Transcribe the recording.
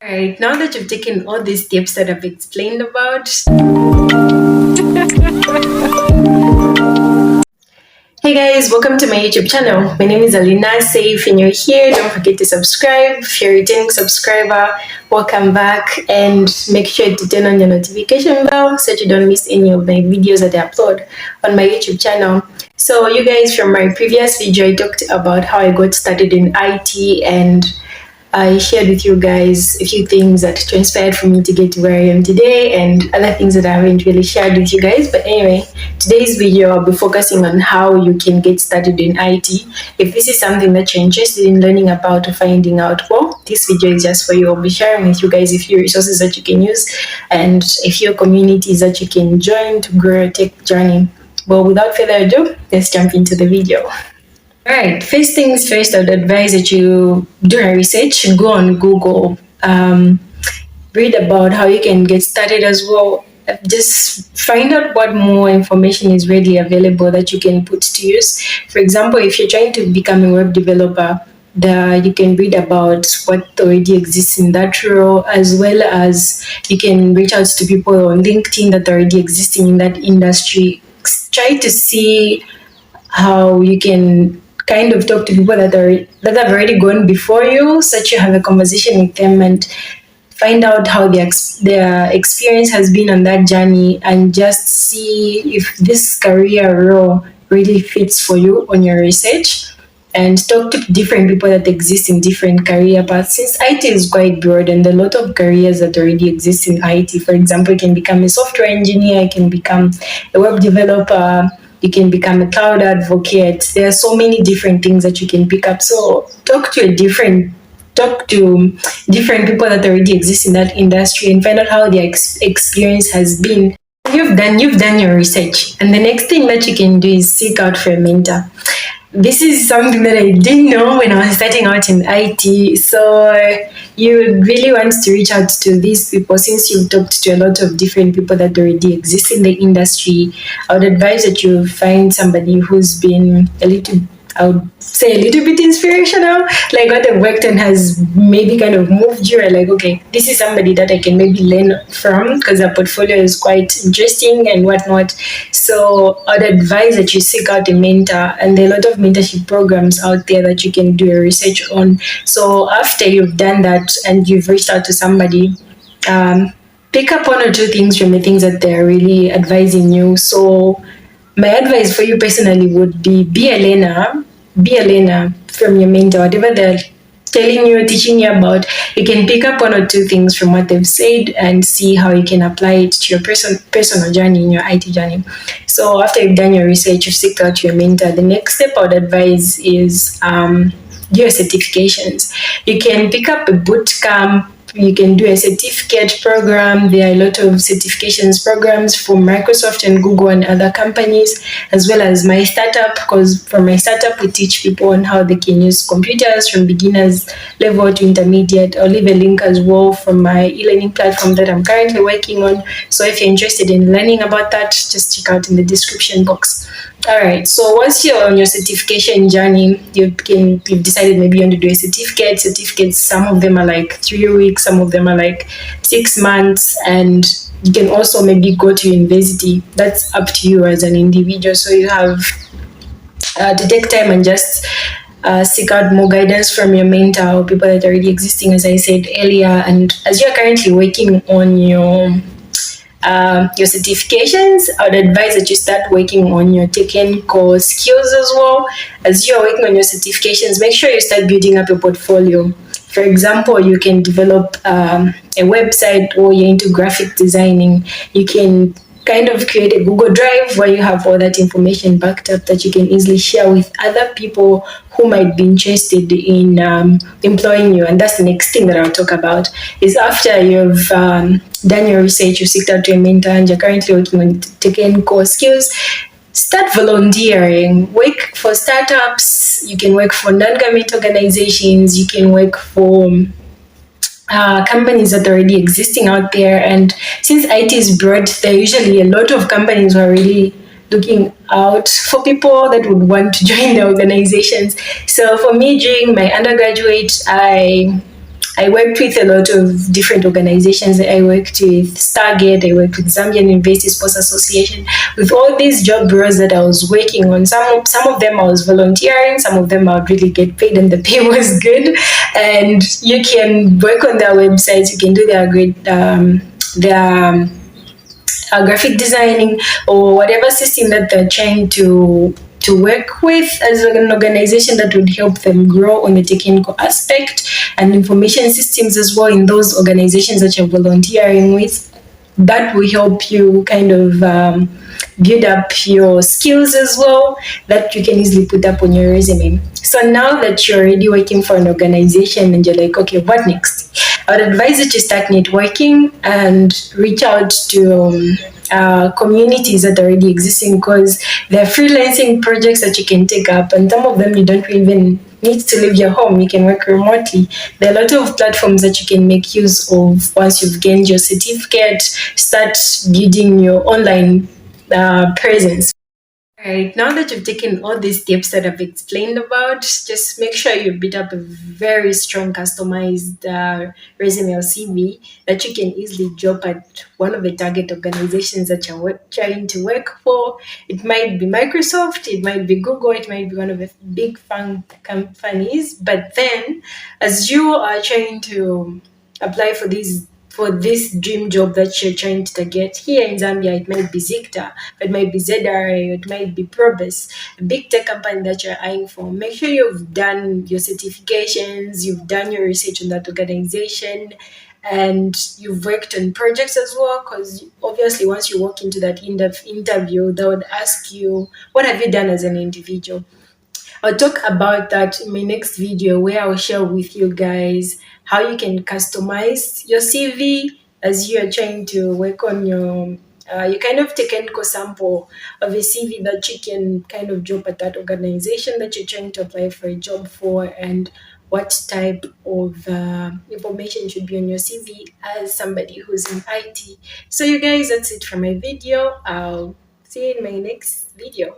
Alright, now that you've taken all these steps that I've explained about, hey guys, welcome to my YouTube channel. My name is Alinase. If you're new here, don't forget to subscribe. If you're a returning subscriber, welcome back, and make sure to turn on your notification bell so that you don't miss any of my videos that I upload on my YouTube channel. So you guys, from my previous video, I talked about how I got started in IT, and I shared with you guys a few things that transpired for me to get to where I am today, and other things that I haven't really shared with you guys. But anyway, today's video I'll be focusing on how you can get started in IT. If this is something that you're interested in learning about or finding out, well, this video is just for you. I'll be sharing with you guys a few resources that you can use and a few communities that you can join to grow your tech journey. Well, without further ado, let's jump into the video. Alright, first things first, I would advise that you do a research, go on Google, read about how you can get started as well. Just find out what more information is readily available that you can put to use. For example, if you're trying to become a web developer, you can read about what already exists in that role, as well as you can reach out to people on LinkedIn that are already existing in that industry. Try to see how you can kind of talk to people that have already gone before you, so that you have a conversation with them and find out how their experience has been on that journey, and just see if this career role really fits for you on your research, and talk to different people that exist in different career paths, since IT is quite broad and a lot of careers that already exist in IT. For example, you can become a software engineer, you can become a web developer, you can become a cloud advocate. There are so many different things that you can pick up. So talk to different people that already exist in that industry and find out how their experience has been. You've done your research, and the next thing that you can do is seek out for a mentor. This is something that I didn't know when I was starting out in IT. So you really want to reach out to these people, since you've talked to a lot of different people that already exist in the industry. I would advise that you find somebody who's been I would say a little bit inspirational, like what they've worked on has maybe kind of moved you, or like, okay, this is somebody that I can maybe learn from because their portfolio is quite interesting and whatnot. So I'd advise that you seek out a mentor, and there are a lot of mentorship programs out there that you can do a research on. So after you've done that and you've reached out to somebody, pick up one or two things from the things that they're really advising you. So my advice for you personally would be a learner from your mentor. Whatever they're telling you, teaching you about, you can pick up one or two things from what they've said and see how you can apply it to your personal journey, in your IT journey. So after you've done your research, you've seeked out your mentor, the next step I would advise is do your certifications. You can pick up a boot camp. You can do a certificate program. There are a lot of certifications programs from Microsoft and Google and other companies, as well as my startup, because for my startup, we teach people on how they can use computers from beginners level to intermediate. I'll leave a link as well from my e-learning platform that I'm currently working on. So if you're interested in learning about that, just check out in the description box. All right, so once you're on your certification journey, you've decided maybe you want to do a certificates. Some of them are like 3 weeks, some of them are like 6 months, and you can also maybe go to university. That's up to you as an individual. So you have to take time and just seek out more guidance from your mentor or people that are already existing, as I said earlier. And as you're currently working on your certifications, I would advise that you start working on your technical skills as well. As you're working on your certifications, make sure you start building up your portfolio. For example, you can develop a website, or you're into graphic designing. You can kind of create a Google Drive where you have all that information backed up that you can easily share with other people who might be interested in employing you. And that's the next thing that I'll talk about, is after you've done your research, you seeked out to a mentor, and you're currently working on technical skills, start volunteering. Work for startups, you can work for non-government organizations, you can work for companies that are already existing out there. And since IT is broad, there are usually a lot of companies who are really looking out for people that would want to join the organizations. So for me, during my undergraduate, I I worked with a lot of different organizations. I worked with Stargate, I worked with Zambian University Sports Association. With all these job roles that I was working on, some of them I was volunteering, some of them I would really get paid and the pay was good. And you can work on their websites, you can do their great their graphic designing or whatever system that they're trying to work with as an organization that would help them grow on the technical aspect, and information systems as well in those organizations that you're volunteering with. That will help you kind of build up your skills as well, that you can easily put up on your resume. So now that you're already working for an organization and you're like, okay, what next? I would advise you to start networking and reach out to communities that are already existing, because there are freelancing projects that you can take up, and some of them you don't even need to leave your home. You can work remotely. There are a lot of platforms that you can make use of once you've gained your certificate. Start building your online presence. All right, now that you've taken all these steps that I've explained about, just make sure you build up a very strong customized resume or CV that you can easily drop at one of the target organizations that you're trying to work for. It might be Microsoft, it might be Google, it might be one of the big fun companies. But then, as you are trying to apply for this dream job that you're trying to get here in Zambia, it might be Zicta, it might be ZRA, it might be Probus, a big tech company that you're eyeing for. Make sure you've done your certifications, you've done your research on that organization, and you've worked on projects as well, because obviously once you walk into that interview, they would ask you, what have you done as an individual? I'll talk about that in my next video, where I'll share with you guys how you can customize your CV as you are trying to work on your kind of technical sample of a CV that you can kind of drop at that organization that you're trying to apply for a job for, and what type of information should be on your CV as somebody who's in IT. So you guys, that's it for my video. I'll see you in my next video.